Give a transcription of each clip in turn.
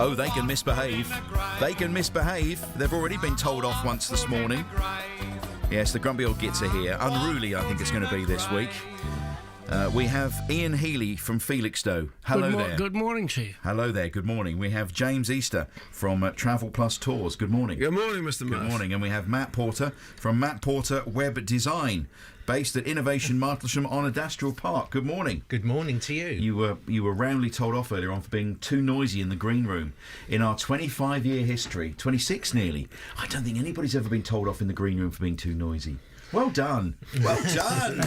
Oh, they can misbehave. They can misbehave. They've already been told off once this morning. Yes, the Grumpy Old Gits are here. Unruly, I think it's going to be this week. We have Ian Healey from Felixstowe. Hello there. Good morning to you. Hello there, good morning. We have James Easter from Travel Plus Tours. Good morning. Good morning, Mr. Murph. Good morning. And we have Matt Porter from Matt Porter Web Design, based at Innovation Martlesham on Adastrial Park. Good morning. Good morning to you. You were roundly told off earlier on for being too noisy in the green room. In our 25-year history, 26 nearly, I don't think anybody's ever been told off in the green room for being too noisy. Well done. Well done.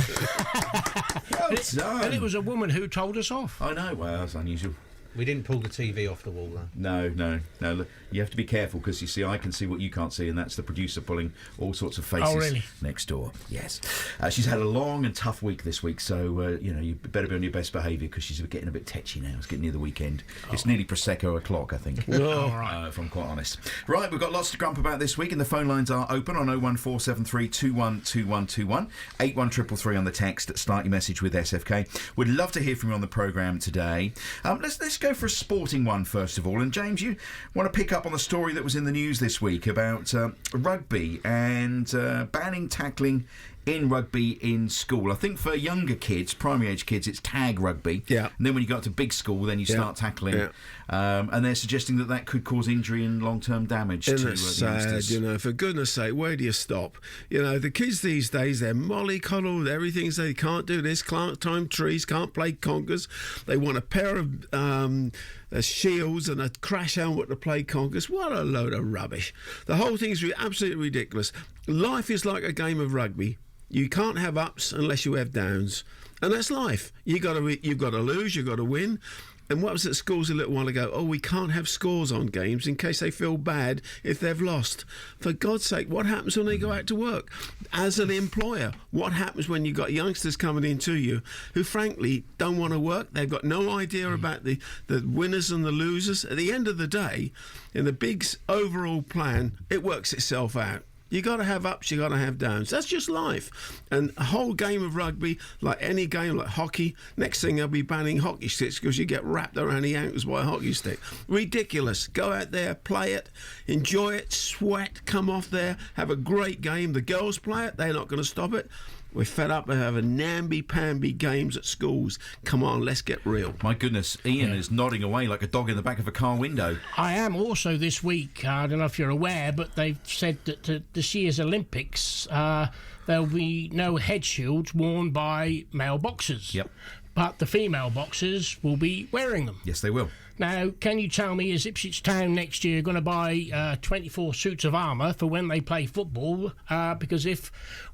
Well done. And it was a woman who told us off. I know. Well, that's unusual. We didn't pull the TV off the wall, though. No. Look, you have to be careful because you see, I can see what you can't see, and that's the producer pulling all sorts of faces next door. Yes. She's had a long and tough week this week, so, you better be on your best behaviour because she's getting a bit tetchy now. It's getting near the weekend. It's nearly Prosecco o'clock, I think. Right. If I'm quite honest. Right, we've got lots to grump about this week, and the phone lines are open on 01473 212121, 81333 on the text. Start your message with SFK. We'd love to hear from you on the programme today. Let's go for a sporting one first of all. And James, you want to pick up on the story that was in the news this week about rugby and banning tackling in rugby in school. I think for younger kids, primary age kids, it's tag rugby. Yeah. And then when you go up to big school, then you start tackling. Yeah. And they're suggesting that could cause injury and long-term damage to it's sad, youngsters. for goodness sake, where do you stop? The kids these days, they're mollycoddled, everything they can't do this, can't climb trees, can't play conkers. They want a pair of shields and a crash helmet to play conkers. What a load of rubbish. The whole thing's absolutely ridiculous. Life is like a game of rugby. You can't have ups unless you have downs, and that's life. You've got to lose, you've got to win. And what was at schools a little while ago? Oh, we can't have scores on games in case they feel bad if they've lost. For God's sake, what happens when they go out to work? As an employer, what happens when you've got youngsters coming into you who, frankly, don't want to work? They've got no idea about the winners and the losers. At the end of the day, in the big overall plan, it works itself out. You got to have ups, you got to have downs. That's just life. And a whole game of rugby, like any game, like hockey, next thing they'll be banning hockey sticks because you get wrapped around the ankles by a hockey stick. Ridiculous. Go out there, play it, enjoy it, sweat, come off there, have a great game. The girls play it, they're not going to stop it. We're fed up of having namby-pamby games at schools. Come on, let's get real. My goodness, Ian is nodding away like a dog in the back of a car window. I am also this week, I don't know if you're aware, but they've said that this year's Olympics, there'll be no head shields worn by male boxers. Yep. But the female boxers will be wearing them. Yes, they will. Now, can you tell me, is Ipswich Town next year going to buy 24 suits of armour for when they play football? Because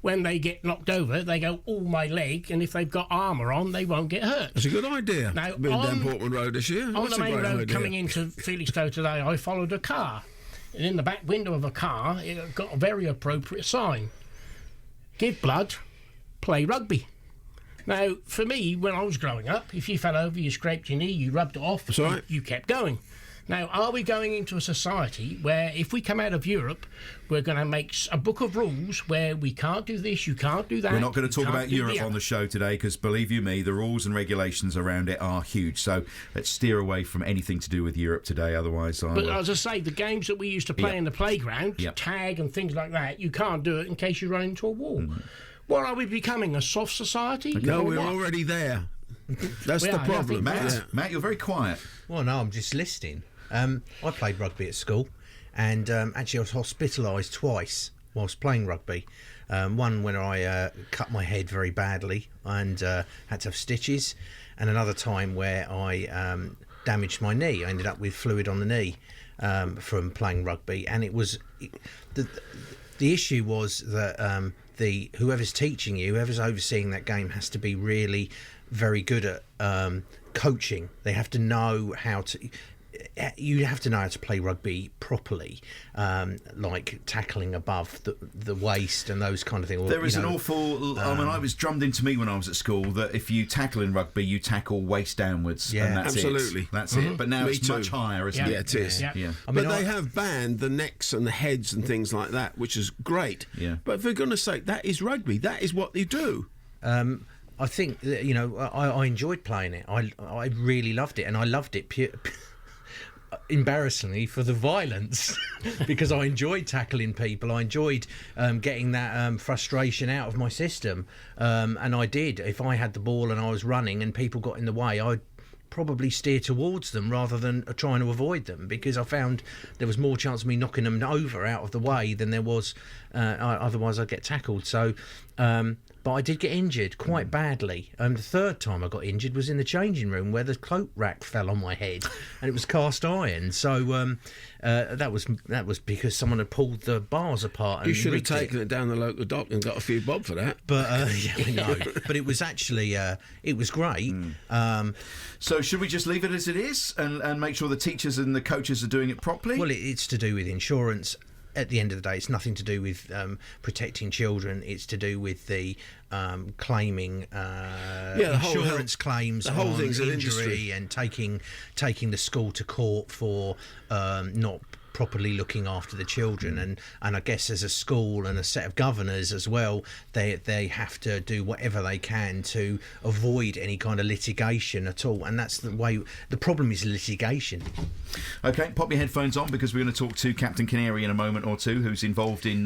when they get knocked over, they go, oh, my leg, and if they've got armour on, they won't get hurt. That's a good idea. Now, been down Portman Road this year. On the main road coming into Felixstowe today, I followed a car. And in the back window of a car, it got a very appropriate sign. Give blood, play rugby. Now, for me, when I was growing up, if you fell over, you scraped your knee, you rubbed it off, you kept going. Now, are we going into a society where if we come out of Europe, we're going to make a book of rules where we can't do this, you can't do that? We're not going to talk about Europe on the show today because, believe you me, the rules and regulations around it are huge. So let's steer away from anything to do with Europe today, otherwise But as I say, the games that we used to play in the playground, tag and things like that, you can't do it in case you run into a wall. What are we becoming, a soft society? No, we're already there. That's the problem. Matt, you're very quiet. Well, no, I'm just listening. I played rugby at school, and actually I was hospitalised twice whilst playing rugby. One when I cut my head very badly and had to have stitches, and another time where I damaged my knee. I ended up with fluid on the knee from playing rugby, and it was the issue was that whoever's teaching you, whoever's overseeing that game, has to be really very good at coaching. They have to know how to. You have to know how to play rugby properly, like tackling above the waist and those kind of things. There is an awful... it was drummed into me when I was at school that if you tackle in rugby, you tackle waist downwards. Yeah, and that's absolutely. It. That's it. But now it's much higher, isn't it? Yeah, it is. Yeah. But they have banned the necks and the heads and things like that, which is great. Yeah. But for goodness sake, that is rugby. That is what they do. I think that, I enjoyed playing it. I really loved it, and I loved it embarrassingly, for the violence, because I enjoyed tackling people. I enjoyed getting that frustration out of my system, and I did. If I had the ball and I was running and people got in the way, I'd probably steer towards them rather than trying to avoid them, because I found there was more chance of me knocking them over out of the way than there was otherwise I'd get tackled. So but I did get injured quite badly. The third time I got injured was in the changing room, where the cloak rack fell on my head and it was cast iron. So that was because someone had pulled the bars apart. And you should have rigged it. taken it down the local dock and got a few bob for that. But yeah, I know. But it was actually it was great. So should we just leave it as it is and make sure the teachers and the coaches are doing it properly? Well, it's to do with insurance. At the end of the day, it's nothing to do with protecting children. It's to do with the claiming insurance claims the whole on thing's an injury industry. and taking the school to court for not properly looking after the children. And I guess as a school and a set of governors as well, they have to do whatever they can to avoid any kind of litigation at all. And that's the way. The problem is litigation. Okay, pop your headphones on, because we're going to talk to Captain Canary in a moment or two, who's involved in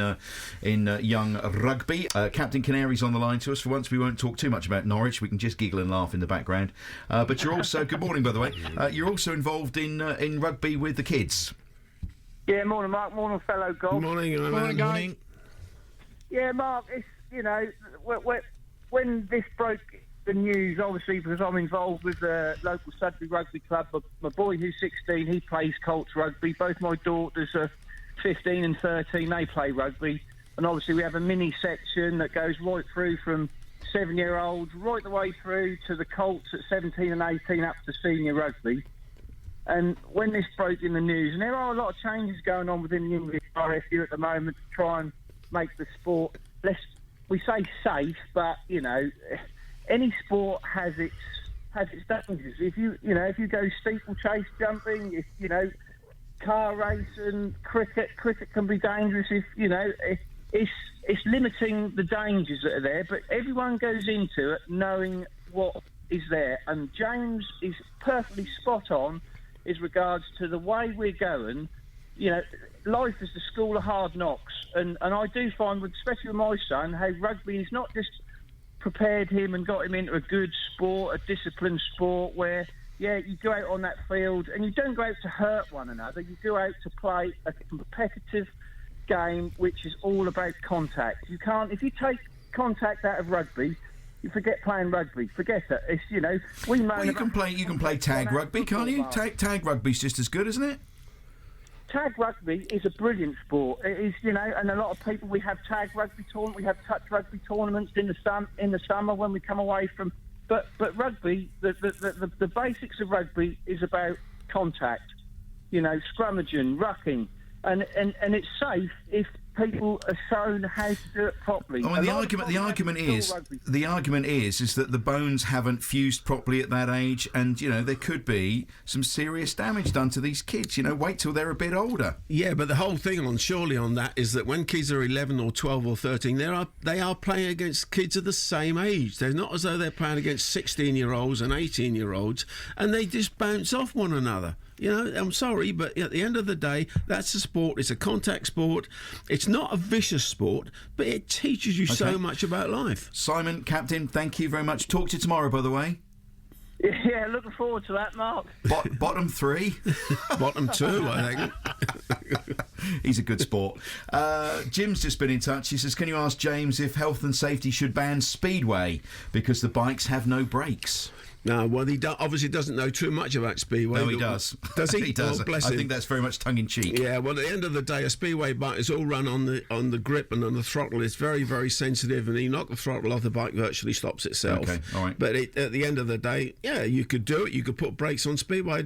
young rugby. Captain Canary's on the line to us. For once, we won't talk too much about Norwich. We can just giggle and laugh in the background. But you're also, good morning, by the way. You're also involved in rugby with the kids. Yeah, morning, Mark. Morning, fellow golf. Morning, Morning. Yeah, Mark. It's when this broke the news, obviously, because I'm involved with the local Sudbury Rugby Club. My boy, who's 16, he plays Colts rugby. Both my daughters are 15 and 13. They play rugby, and obviously we have a mini section that goes right through from 7-year-olds right the way through to the Colts at 17 and 18 up to senior rugby. And when this broke in the news, and there are a lot of changes going on within the English RFU at the moment to try and make the sport we say safe, but any sport has its dangers. If you go steeplechase jumping, car racing, cricket can be dangerous. It's limiting the dangers that are there, but everyone goes into it knowing what is there. And James is perfectly spot on as regards to the way we're going. Life is the school of hard knocks, and I do find, especially with my son, how rugby has not just prepared him and got him into a good sport, a disciplined sport where, you go out on that field and you don't go out to hurt one another. You go out to play a competitive game, which is all about contact. You can't, if you take contact out of rugby, you forget playing rugby. Forget it. It's we moan. Well, you can play tag rugby, can't you? Tag rugby's just as good, isn't it? Tag rugby is a brilliant sport. It is, and a lot of people. We have tag rugby tournaments. We have touch rugby tournaments in the summer when we come away from. But rugby, the basics of rugby is about contact. Scrummaging, rucking, and it's safe if people are shown how to do it properly. Oh, and the argument is that the bones haven't fused properly at that age, and there could be some serious damage done to these kids. Wait till they're a bit older. Yeah, but the whole thing on that is that when kids are 11 or 12 or 13, they are playing against kids of the same age. They're not as though they're playing against 16-year-olds and 18-year-olds, and they just bounce off one another. I'm sorry, but at the end of the day, that's a sport. It's a contact sport. It's not a vicious sport, but it teaches you so much about life. Simon, Captain, thank you very much. Talk to you tomorrow, by the way. Yeah, looking forward to that, Mark. Bottom 3? Bottom 2, I think. He's a good sport. Jim's just been in touch. He says, can you ask James if health and safety should ban speedway because the bikes have no brakes? No, well, he obviously doesn't know too much about speedway. No, he does. Does he? He does. Oh, bless I him. think that's very much tongue-in-cheek. Yeah, well, at the end of the day, a speedway bike is all run on the grip and on the throttle. It's very, very sensitive, and you knock the throttle off, the bike virtually stops itself. Okay, all right. But at the end of the day, you could do it. You could put brakes on speedway.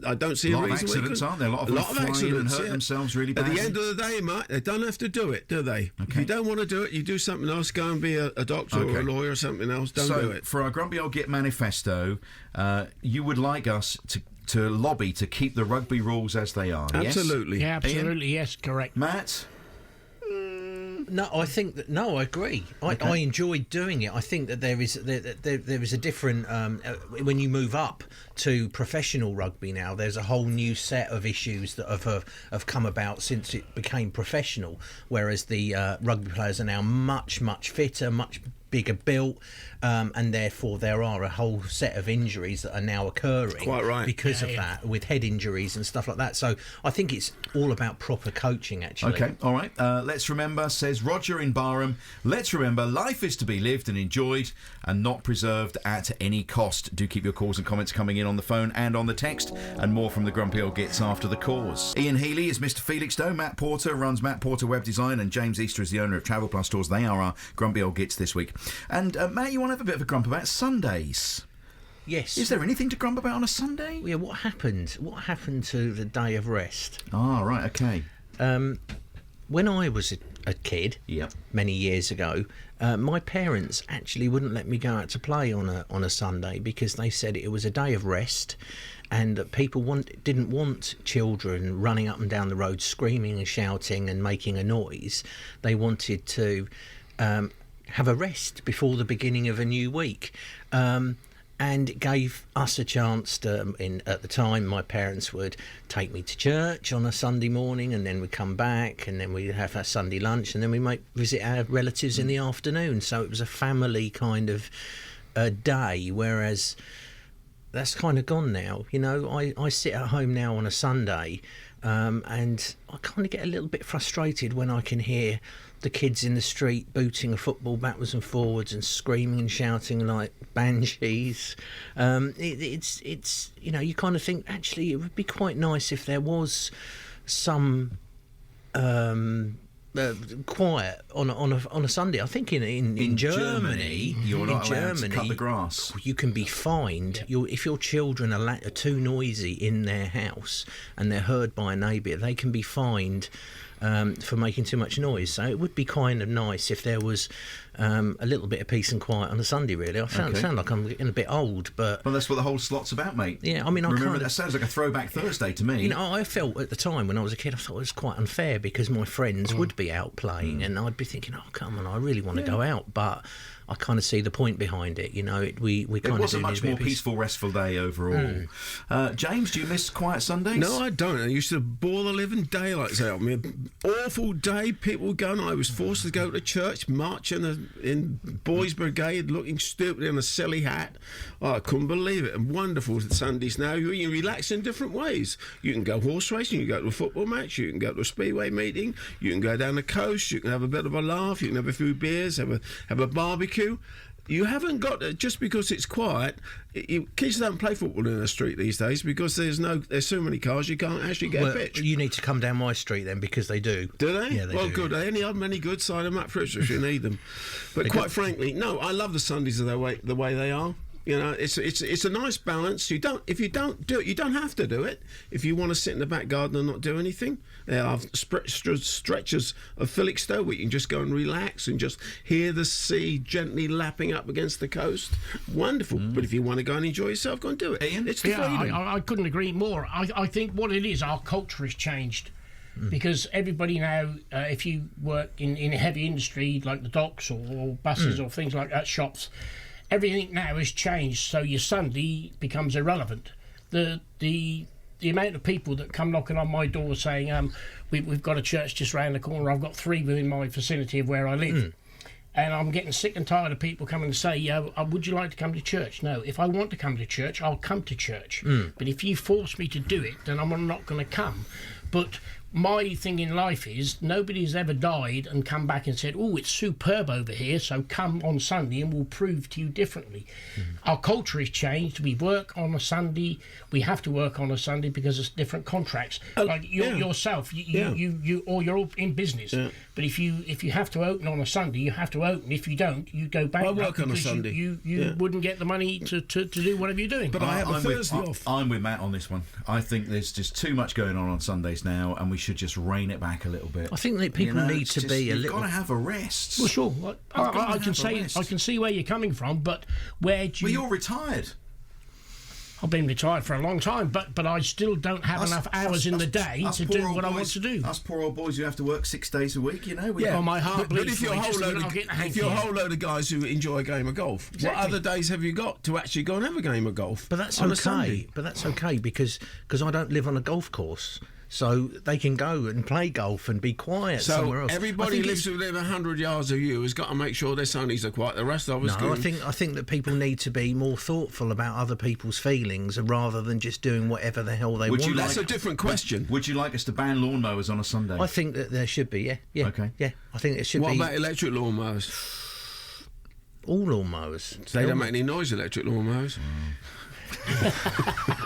I don't see a reason. A lot of accidents, aren't there? A lot of them fly and hurt themselves really badly. At the end of the day, Mark, they don't have to do it, do they? Okay. If you don't want to do it, you do something else. Go and be a doctor or a lawyer or something else. Don't do it. For our Grumpy Old Git manifesto, you would like us to lobby to keep the rugby rules as they are, Absolutely. Yeah, absolutely, Ian? yes, correct. Matt? No, I think that. No, I agree. I enjoyed doing it. I think that there is a different when you move up to professional rugby now. There's a whole new set of issues that have come about since it became professional. Whereas the rugby players are now much fitter, much bigger built, and therefore there are a whole set of injuries that are now occurring. Quite right. Because of that, with head injuries and stuff like that. So I think it's all about proper coaching, actually. Okay, all right. Let's remember, says Roger in Barham, let's remember life is to be lived and enjoyed and not preserved at any cost. Do keep your calls and comments coming in on the phone and on the text, and more from the Grumpy Old Gits after the cause. Ian Healey is Mr. Felixstowe. Matt Porter runs Matt Porter Web Design, and James Easter is the owner of Travel Plus Stores. They are our Grumpy Old Gits this week. And Matt, you want to have a bit of a grump about Sundays? Yes. Is there anything to grump about on a Sunday? Yeah, what happened? What happened to the day of rest? Ah, right, okay. When I was a kid, Yep. many years ago, my parents actually wouldn't let me go out to play on a Sunday because they said it was a day of rest, and that people didn't want children running up and down the road screaming and shouting and making a noise. They wanted to have a rest before the beginning of a new week. And it gave us a chance to, at the time, my parents would take me to church on a Sunday morning, and then we'd come back, and then we'd have our Sunday lunch, and then we might visit our relatives in the afternoon. So it was a family kind of day, whereas that's kind of gone now. You know, I sit at home now on a Sunday, and I kind of get a little bit frustrated when I can hear the kids in the street booting a football backwards and forwards and screaming and shouting like banshees. It's you know, you kind of think actually it would be quite nice if there was some quiet on a Sunday. I think in Germany, you're not allowed to cut the grass. You can be fined if your children are too noisy in their house and they're heard by a neighbour. They can be fined for making too much noise. So it would be kind of nice if there was a little bit of peace and quiet on a Sunday, really. I sound like I'm getting a bit old, but... Well, that's what the whole slot's about, mate. Yeah, I mean, that sounds like a throwback Thursday to me. You know, I felt at the time when I was a kid, I thought it was quite unfair because my friends would be out playing and I'd be thinking, oh, come on, I really want to go out, but... I kind of see the point behind it, you know. We kind of. It was a much more peaceful, restful day overall. James, do you miss quiet Sundays? No, I don't. I used to bore the living daylights out of me. Awful day. People going. I was forced to go to church, march in boys' brigade, looking stupid in a silly hat. Oh, I couldn't believe it. And wonderful Sundays now. You can relax in different ways. You can go horse racing. You can go to a football match. You can go to a speedway meeting. You can go down the coast. You can have a bit of a laugh. You can have a few beers. Have a barbecue. You haven't got just because it's quiet. Kids don't play football in the street these days because there's so many cars you can't actually get a pitch. You need to come down my street then because they do. Do they? Yeah, they do. Well, good. Any of them any good? Sign them up for us if you need them. But quite frankly, no. I love the Sundays the way they are. You know, it's a nice balance. If you don't do it, you don't have to do it. If you want to sit in the back garden and not do anything, there are stretches of Felixstowe where you can just go and relax and just hear the sea gently lapping up against the coast. Wonderful. But if you want to go and enjoy yourself, go and do it. Ian? It's the freedom. I couldn't agree more. I think what it is, our culture has changed. Because everybody now, if you work in heavy industry like the docks or buses or things like that, shops, everything now has changed, so your Sunday becomes irrelevant. The amount of people that come knocking on my door saying, we've got a church just round the corner, I've got 3 within my vicinity of where I live. And I'm getting sick and tired of people coming to say, would you like to come to church? No, if I want to come to church, I'll come to church. But if you force me to do it, then I'm not going to come. But my thing in life is nobody's ever died and come back and said, oh, it's superb over here, so come on Sunday and we'll prove to you differently. Our culture has changed. We work on a Sunday. We have to work on a Sunday because it's different contracts. Like yourself, you or you're all in business. But if you have to open on a Sunday, you have to open. If you don't, you go back. I work on a Sunday. You wouldn't get the money to do whatever you're doing. But I have a Thursday off. I'm with Matt on this one. I think there's just too much going on Sundays now, and we should just rein it back a little bit. I think that people need to be a little. You've got to have a rest. Well, sure. I can see where you're coming from, but where do you? Well, you're retired. I've been retired for a long time, but I still don't have enough hours in the day to do what I want to do. Us poor old boys who have to work 6 days a week, you know. Well, my heart But bleeds if for you're me a just whole thinking load I'll get the hanky. if you're a whole load of guys who enjoy a game of golf, what other days have you got to actually go and have a game of golf? But that's on a okay. Sunday? But that's okay because I don't live on a golf course, so they can go and play golf and be quiet somewhere So else. everybody who lives within 100 yards of you has got to make sure their sunnies are quiet. The rest of us No, I think that people need to be more thoughtful about other people's feelings rather than just doing whatever the hell they Would want. you That's a different question. Would you like us to ban lawnmowers on a Sunday? I think that there should be, yeah. Okay. Yeah, I think it should What be about electric lawnmowers? all lawnmowers. They don't make any noise, electric lawnmowers.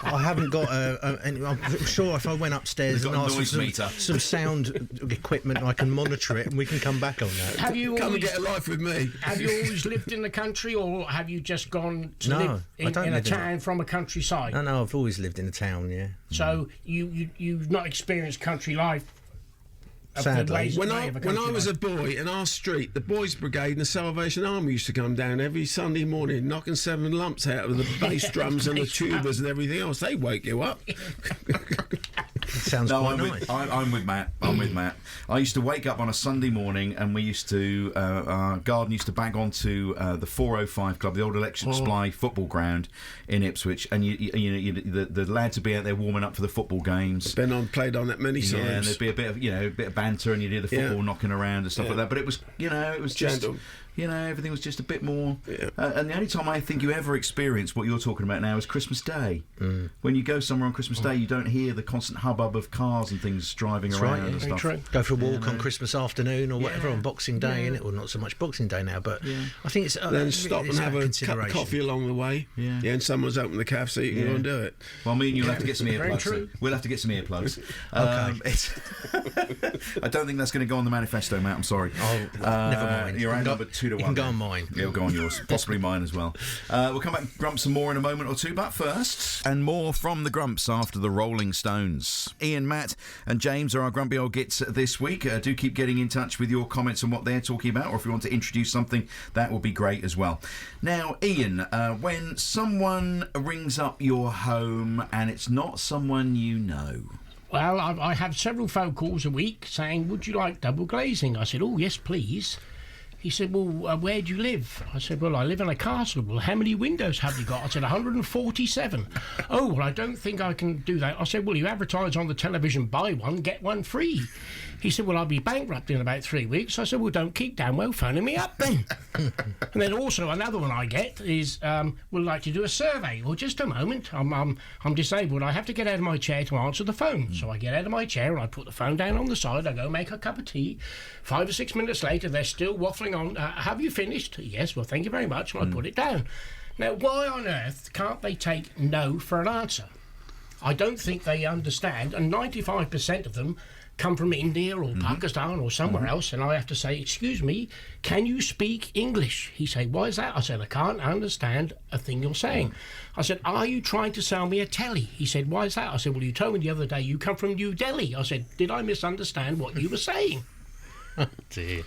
I haven't got I'm sure if I went upstairs They've and got a asked noise for meter. some sound equipment, I can monitor it and we can come back on that. Have you Come and always get a life with me. have you always lived in the country, or have you just gone to No, live I don't in a live in town from a countryside? No, I've always lived in the town, yeah. So you've not experienced country life. of the Sadly. ways When and I way of a when I country was a life. boy, in our street, the Boys Brigade and the Salvation Army used to come down every Sunday morning, knocking 7 lumps out of the bass drums and the tubas and everything else. They wake you up. Sounds No, quite I'm nice. I'm with Matt. I'm with Matt. I used to wake up on a Sunday morning, and we used to our garden used to bag onto the 405 club, the old election supply football ground in Ipswich, and the lads would be out there warming up for the football games. Played on it many Yeah, and times. there'd be a bit of banter, and you'd hear the football knocking around and stuff like that. But it was, it was just, Gentle. everything was just a bit more. Yeah. And the only time I think you ever experience what you're talking about now is Christmas Day. When you go somewhere on Christmas Day, you don't hear the constant hubbub of cars and things driving around right, yeah. and Very stuff. true. Go for a walk on Christmas afternoon or whatever Yeah. on Boxing Day, innit? Well, not so much Boxing Day now, but I think it's Then stop and it's have about a cup of consideration. coffee along the way. Yeah. And someone's opened the caf so you can go and do it. Well, me and you'll have to get some Very earplugs. true. We'll have to get some earplugs. Okay. I don't think that's going to go on the manifesto, Matt. I'm sorry. Oh, never mind. You're You can outnumbered 2 to 1. You can go there. on mine. Yeah, we'll go on yours. Possibly mine as well. We'll come back and grump some more in a moment or two, but first, and more from the Grumps after the Rolling Stones. Ian, Matt, and James are our Grumpy Old Gits this week. Do keep getting in touch with your comments on what they're talking about, or if you want to introduce something, that would be great as well. Now, Ian, when someone rings up your home and it's not someone you know. Well, I have several phone calls a week saying, would you like double glazing? I said, oh, yes, please. He said, well, where do you live? I said, well, I live in a castle. Well, how many windows have you got? I said, 147. Oh, well, I don't think I can do that. I said, well, you advertise on the television, buy one, get one free. He said, well, I'll be bankrupt in about 3 weeks. I said, well, don't keep damn well phoning me up then. And then also another one I get is, would like to do a survey. Well, just a moment. I'm disabled. I have to get out of my chair to answer the phone. So I get out of my chair and I put the phone down on the side. I go make a cup of tea. 5 or 6 minutes later, they're still waffling on. Have you finished? Yes, well, thank you very much. And I put it down. Now, why on earth can't they take no for an answer? I don't think they understand. And 95% of them come from India or Pakistan or somewhere else, and I have to say, excuse me, can you speak English? He said, why is that? I said, I can't understand a thing you're saying. I said, are you trying to sell me a telly? He said, why is that? I said, well, you told me the other day you come from New Delhi. I said, did I misunderstand what you were saying? Dear.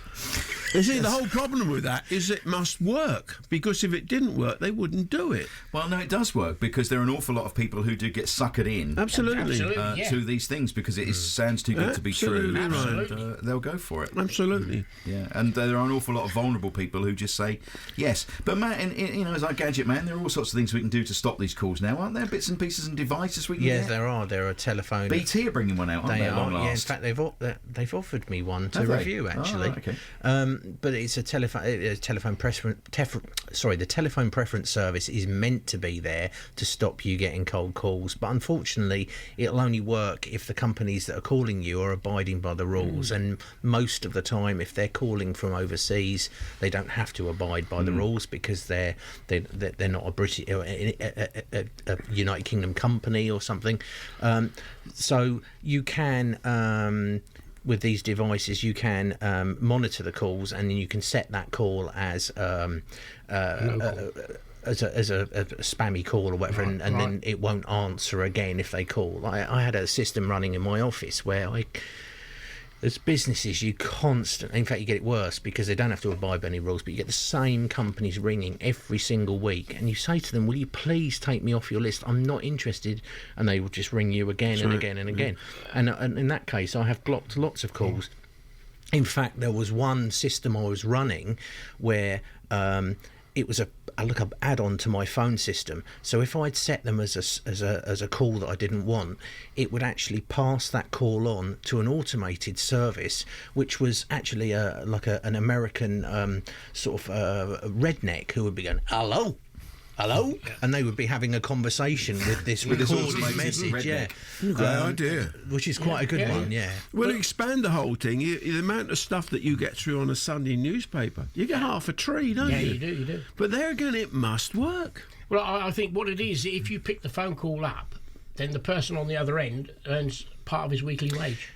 You see, the whole problem with that is it must work, because if it didn't work, they wouldn't do it. Well, no, it does work, because there are an awful lot of people who do get suckered in Absolutely. Yeah. to these things because it sounds too good to be true, Absolutely and they'll go for it. Absolutely. Yeah, and there are an awful lot of vulnerable people who just say yes. But Matt, as our gadget man, there are all sorts of things we can do to stop these calls now, aren't there? Bits and pieces and devices we can Yeah, get? there are. There are telephone. BT are bringing one out, aren't they? At long are. Yeah, in last. fact, they've offered me one to Have they? review actually. Oh, okay. But it's a telephone preference. The telephone preference service is meant to be there to stop you getting cold calls, but unfortunately, it'll only work if the companies that are calling you are abiding by the rules. And most of the time, if they're calling from overseas, they don't have to abide by the rules because they're not a British, a United Kingdom company or something. So you can. With these devices, you can monitor the calls, and then you can set that call as a spammy call or whatever, and then it won't answer again if they call. I had a system running in my office where As businesses, you constantly, in fact, you get it worse because they don't have to abide by any rules, but you get the same companies ringing every single week, and you say to them, will you please take me off your list? I'm not interested. And they will just ring you again and again and again. And in that case, I have blocked lots of calls. In fact, there was one system I was running where it was a add-on to my phone system. So if I'd set them as a call that I didn't want, it would actually pass that call on to an automated service, which was actually an American sort of redneck who would be going, hello. And they would be having a conversation with this recorded message. Redneck. Great idea. Which is quite a good one, yeah. Well, expand the whole thing. The amount of stuff that you get through on a Sunday newspaper, you get half a tree, don't you? Yeah, you do. But there again, it must work. Well, I think what it is, if you pick the phone call up, then the person on the other end earns part of his weekly wage.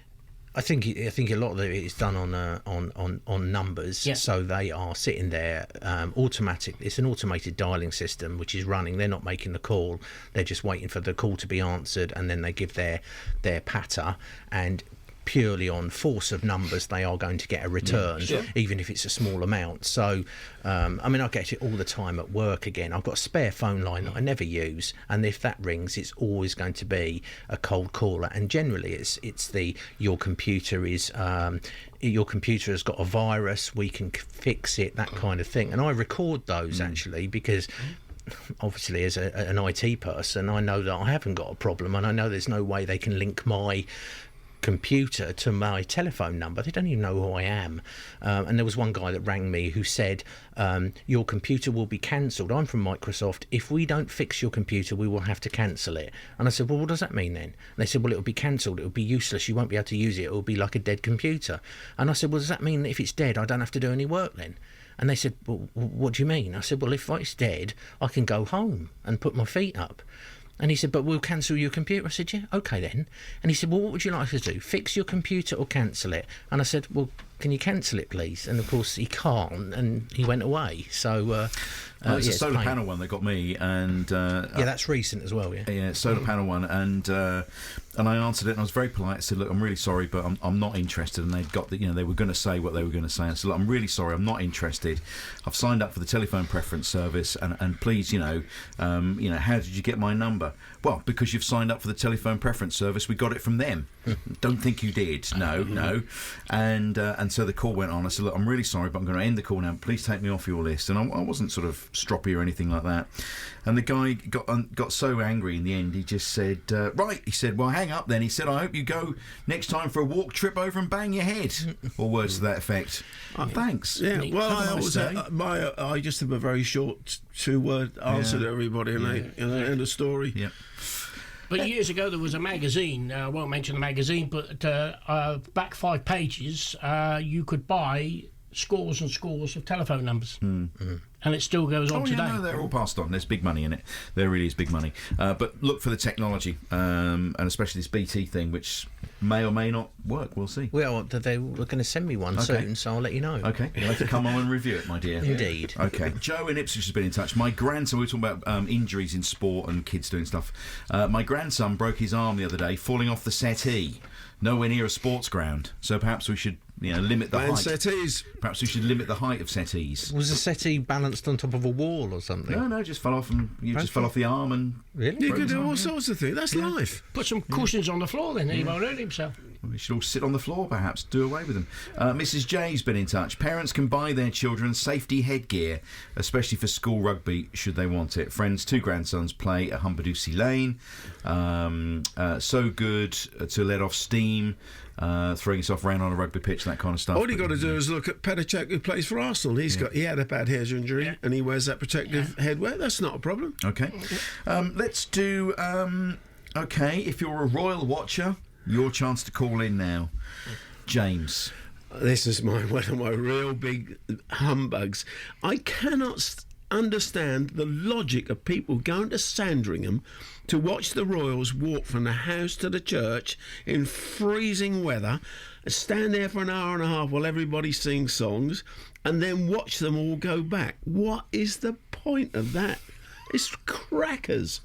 I think a lot of it is done on numbers, so they are sitting there automatic. It's an automated dialing system which is running. They're not making the call; they're just waiting for the call to be answered, and then they give their patter, and purely on force of numbers, they are going to get a return, even if it's a small amount. So, I mean, I get it all the time at work. Again, I've got a spare phone line that I never use, and if that rings, it's always going to be a cold caller. And generally, it's your computer has got a virus. We can fix it, that kind of thing. And I record those actually because. Obviously, as an IT person, I know that I haven't got a problem, and I know there's no way they can link my computer to my telephone number. They don't even know who I am. And there was one guy that rang me who said, your computer will be cancelled. I'm from Microsoft. If we don't fix your computer, we will have to cancel it. And I said, well, what does that mean then? And they said, well, it'll be cancelled. It'll be useless. You won't be able to use it. It'll be like a dead computer. And I said, well, does that mean that if it's dead, I don't have to do any work then? And they said, well, what do you mean? I said, well, if it's dead, I can go home and put my feet up. And he said, but we'll cancel your computer. I said, yeah, OK then. And he said, well, what would you like us to do? Fix your computer or cancel it? And I said, well, can you cancel it, please? And, of course, he can't, and he went away. So it's a solar panel one that got me. And that's recent as well, yeah. Yeah, solar panel one. And I answered it, and I was very polite. I said, look, I'm really sorry, but I'm not interested. And they'd got they were going to say what they were going to say. I said, look, I'm really sorry, I'm not interested. I've signed up for the telephone preference service, and please, how did you get my number? Well, because you've signed up for the telephone preference service, we got it from them. Don't think you did. No. And so the call went on. I said, look, I'm really sorry, but I'm going to end the call now. Please take me off your list. And I wasn't sort of stroppy or anything like that. And the guy got so angry in the end, he just said, right. He said, well, hang up then. He said, I hope you go next time for a walk, trip over and bang your head. Or words to that effect. Thanks. Yeah, well, I just have a very short 2-word answer to everybody, and end of story. Yeah. But years ago, there was a magazine, I won't mention the magazine, but back 5 pages, you could buy scores and scores of telephone numbers. And it still goes on today. No, they're all passed on. There's big money in it. There really is big money. But look for the technology, and especially this BT thing, which may or may not work. We'll see. Well, they were going to send me one soon, so I'll let you know. Okay, you'll have to come on and review it, my dear. Indeed. Okay. Joe in Ipswich has been in touch. My grandson, we were talking about injuries in sport and kids doing stuff. My grandson broke his arm the other day falling off the settee. Nowhere near a sports ground, so perhaps we should, limit the height. Settees. Perhaps we should limit the height of settees. Was the settee balanced on top of a wall or something? No, just fell off, and just fell off the arm, and really, you could do all sorts of things. That's life. Put some cushions on the floor, then he won't hurt himself. We should all sit on the floor, perhaps. Do away with them. Mrs. J's been in touch. Parents can buy their children safety headgear, especially for school rugby, should they want it. Friends, 2 grandsons play at Humberdoosey Lane. So good to let off steam, throwing yourself around on a rugby pitch, that kind of stuff. All you got to do is look at Petacek, who plays for Arsenal. He had a bad head injury, and he wears that protective headwear. That's not a problem. Okay. Let's do... if you're a royal watcher... Your chance to call in now, James. This is one of my real big humbugs. I cannot understand the logic of people going to Sandringham to watch the Royals walk from the house to the church in freezing weather, stand there for an hour and a half while everybody sings songs, and then watch them all go back. What is the point of that? It's crackers.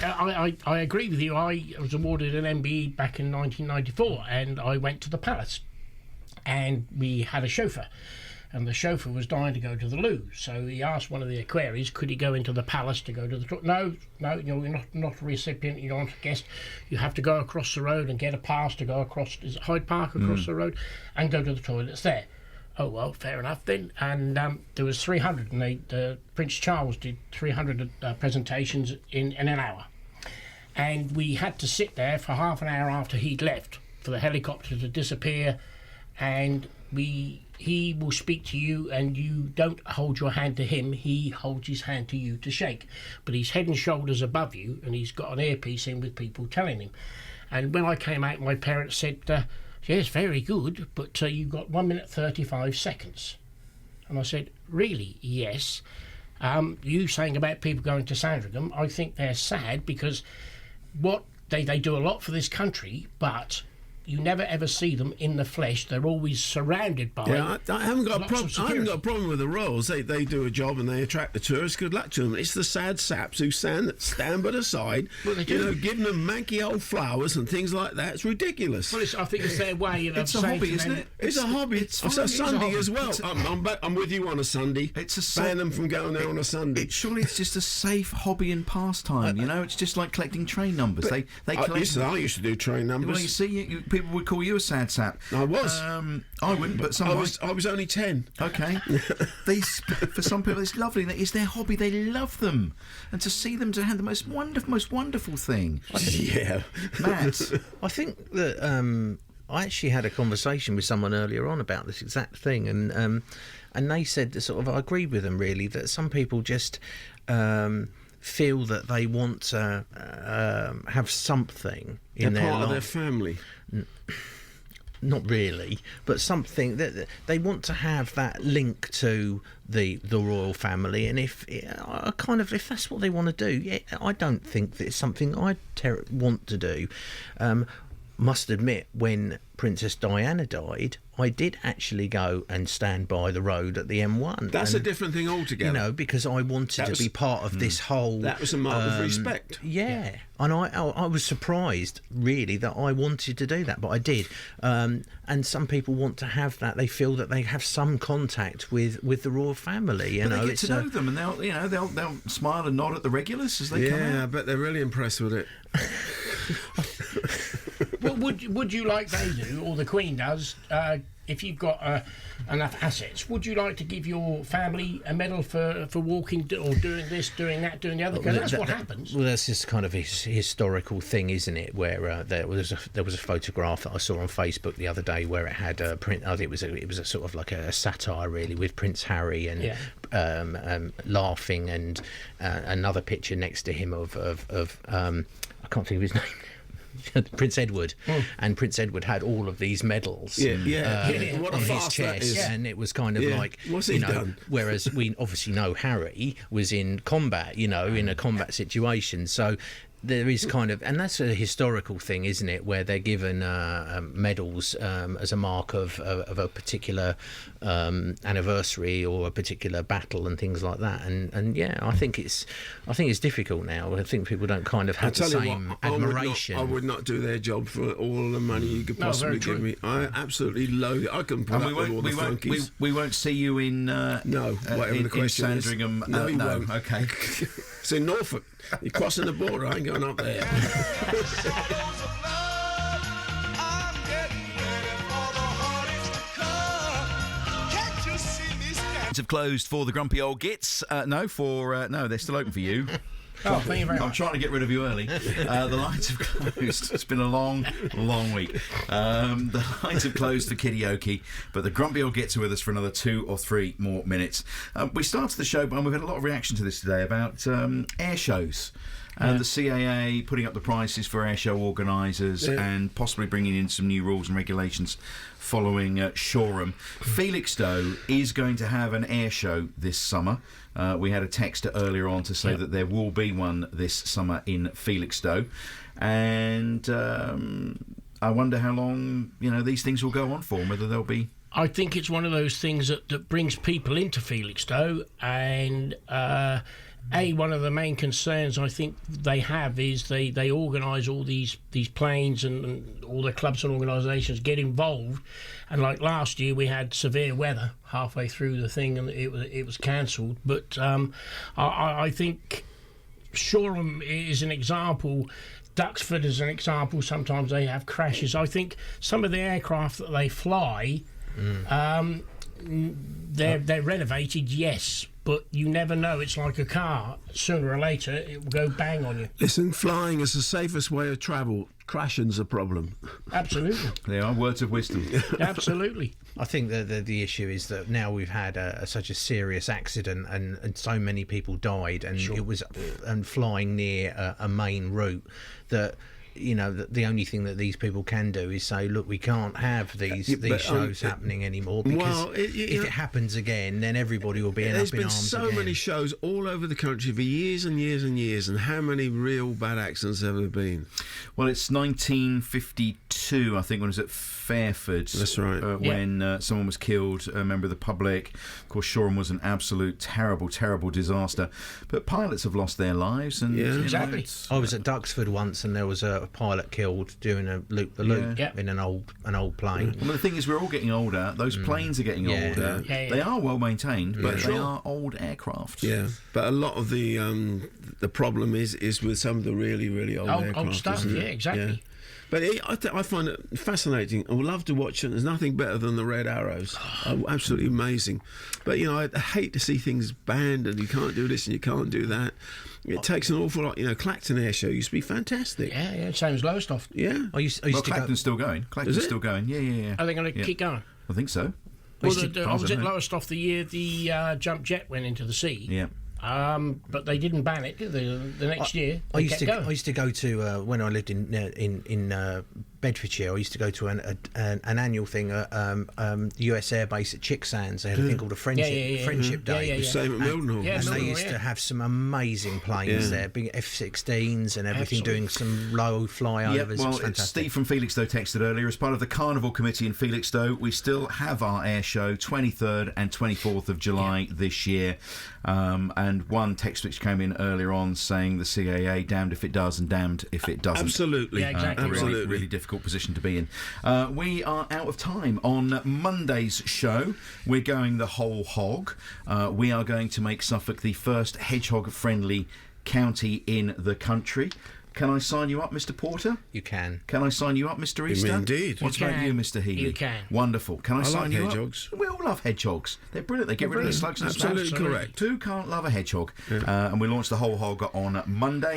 I agree with you. I was awarded an MBE back in 1994, and I went to the Palace, and we had a chauffeur. And the chauffeur was dying to go to the loo, so he asked one of the equerries, could he go into the palace to go to the toilet? No, you're not a recipient, you're not a guest. You have to go across the road and get a pass to go across, is it Hyde Park, across the road, and go to the toilets there. Oh, well, fair enough then. And there was 300, and Prince Charles did 300 presentations in an hour. And we had to sit there for half an hour after he'd left for the helicopter to disappear, and he will speak to you, and you don't hold your hand to him, he holds his hand to you to shake. But he's head and shoulders above you, and he's got an earpiece in with people telling him. And when I came out, my parents said, yes, very good, but you've got 1 minute 35 seconds. And I said, really? Yes. You saying about people going to Sandringham, I think they're sad, because what they do a lot for this country, but you never ever see them in the flesh. They're always surrounded by. Yeah, I haven't got a problem with the royals. They do a job and they attract the tourists. Good luck to them. It's the sad saps who stand by the side, giving them manky old flowers and things like that. It's ridiculous. Well, I think it's their way of it's a hobby, isn't it? It's a hobby. It's a Sunday as well. I'm with you on a Sunday. Ban them from going there on a Sunday. Surely it's just a safe hobby and pastime. It's just like collecting train numbers. They collect. I used to do train numbers. Well, you see, people would call you a sad sap. I was. I wouldn't, but some I was only 10. Okay. For some people, it's lovely. It's their hobby. They love them, and to see them to have the most wonderful thing. Yeah, Matt. I think that I actually had a conversation with someone earlier on about this exact thing, and they said that sort of I agree with them really, that some people just feel that they want to have something in their life. Part of their family. Not really, but something that they want to have that link to the royal family, and if that's what they want to do, I don't think that it's something I want to do. Must admit, when Princess Diana died, I did actually go and stand by the road at the M1. That's a different thing altogether. Because I wanted to be part of this whole. That was a mark of respect. Yeah, and I was surprised really that I wanted to do that, but I did. And some people want to have that. They feel that they have some contact with the royal family. They get to know them, and they'll smile and nod at the regulars as they come out. Yeah, I bet they're really impressed with it. Well, would you like they do, or the Queen does, if you've got enough assets, would you like to give your family a medal for walking or doing this, doing that, doing the other? Because that's what happens. Well, that's just kind of a historical thing, isn't it? Where there was a photograph that I saw on Facebook the other day where it had I think it was a sort of like a satire really, with Prince Harry and laughing, and another picture next to him of I can't think of his name. Prince Edward, and Prince Edward had all of these medals what a on his farce chest, that is. and it was kind of like, what's he done? Whereas we obviously know Harry was in combat, in a combat situation, so there is kind of, and that's a historical thing, isn't it, where they're given medals as a mark of a particular anniversary or a particular battle and things like that, and I think it's difficult now. I think people don't kind of have the same admiration. I would not do their job for all the money you could possibly give me. I absolutely loathe it. I can put up with all the flunkies. We won't see you in whatever the question is. Sandringham. No, you won't. Okay. It's in Norfolk. You're crossing the border. I ain't going up there. Have closed for the Grumpy Old Gits. No, they're still open for you. Oh, thank you very much. I'm trying to get rid of you early. The lines have closed. It's been a long week. The lines have closed for Kidioki, but the Grumpy Old Gits are with us for another 2 or 3 more minutes. We started the show, and we've had a lot of reaction to this today about air shows. And the CAA putting up the prices for air show organisers and possibly bringing in some new rules and regulations following Shoreham. Felixstowe is going to have an air show this summer. We had a text earlier on to say that there will be one this summer in Felixstowe. And I wonder how long these things will go on for, and whether they'll be... I think it's one of those things that brings people into Felixstowe, and one of the main concerns I think they have is they organise all these planes and all the clubs and organisations get involved, and like last year we had severe weather halfway through the thing and it was cancelled. But I think Shoreham is an example. Duxford is an example. Sometimes they have crashes. I think some of the aircraft that they fly, they're renovated, yes, but you never know. It's like a car. Sooner or later, it will go bang on you. Listen, flying is the safest way of travel. Crashing's a problem. Absolutely. They are words of wisdom. Absolutely. I think that the issue is that now we've had such a serious accident and so many people died, and it was flying near a main route that. You know, the only thing that these people can do is say, look, we can't have these shows happening anymore, because if it happens again, then everybody will be up in arms again. There's been so many shows all over the country for years and years and years, and how many real bad accidents have there been? Well, it's 1952, I think, when it was at Fairford. That's right. When someone was killed, a member of the public. Of course, Shoreham was an absolute terrible, terrible disaster. But pilots have lost their lives. And exactly. I was at Duxford once, and there was a pilot killed doing a loop-the-loop in an old plane. Well, the thing is, we're all getting older. Those planes are getting older. Yeah. They are well maintained, but they are old aircraft. Yeah, but a lot of the problem is with some of the really, really old aircraft. Old stuff, isn't it? yeah, exactly. Yeah. But I find it fascinating. I would love to watch it. There's nothing better than the Red Arrows. Absolutely amazing. But, I hate to see things banned and you can't do this and you can't do that. It takes an awful lot. Clacton Air Show used to be fantastic. Yeah, same as Lowestoft. Yeah. I used to Clacton's still going. Clacton's still going. Yeah. Are they going to keep going? I think so. Well, I was at Lowestoft the year the jump jet went into the sea. Yeah. But they didn't ban it, did they? The next year, I used to go to when I lived in Bedfordshire. I used to go to an annual thing at US Air Base at Chicksands. They had a thing called a Friendship Day. Same at Mildenhall. And they used to have some amazing planes there, big F-16s and everything, doing some low flyovers. Well, It was fantastic. Steve from Felixstowe texted earlier, as part of the Carnival Committee in Felixstowe, we still have our air show 23rd and 24th of July this year. And one text which came in earlier on saying the CAA, damned if it does and damned if it doesn't. Absolutely. Yeah, exactly. Absolutely. Really difficult position to be in. We are out of time. On Monday's show, we're going the whole hog. We are going to make Suffolk the first hedgehog-friendly county in the country. Can I sign you up, Mr. Porter? You can. Can I sign you up, Mr. Easter? Indeed. What You about can. you, Mr. Healey? You can. Wonderful. Can I sign like you hedgehogs. up? We all love hedgehogs. They're brilliant. They get rid of the slugs and Absolutely snaps. correct. Who can't love a hedgehog? And we launched the whole hog on Monday.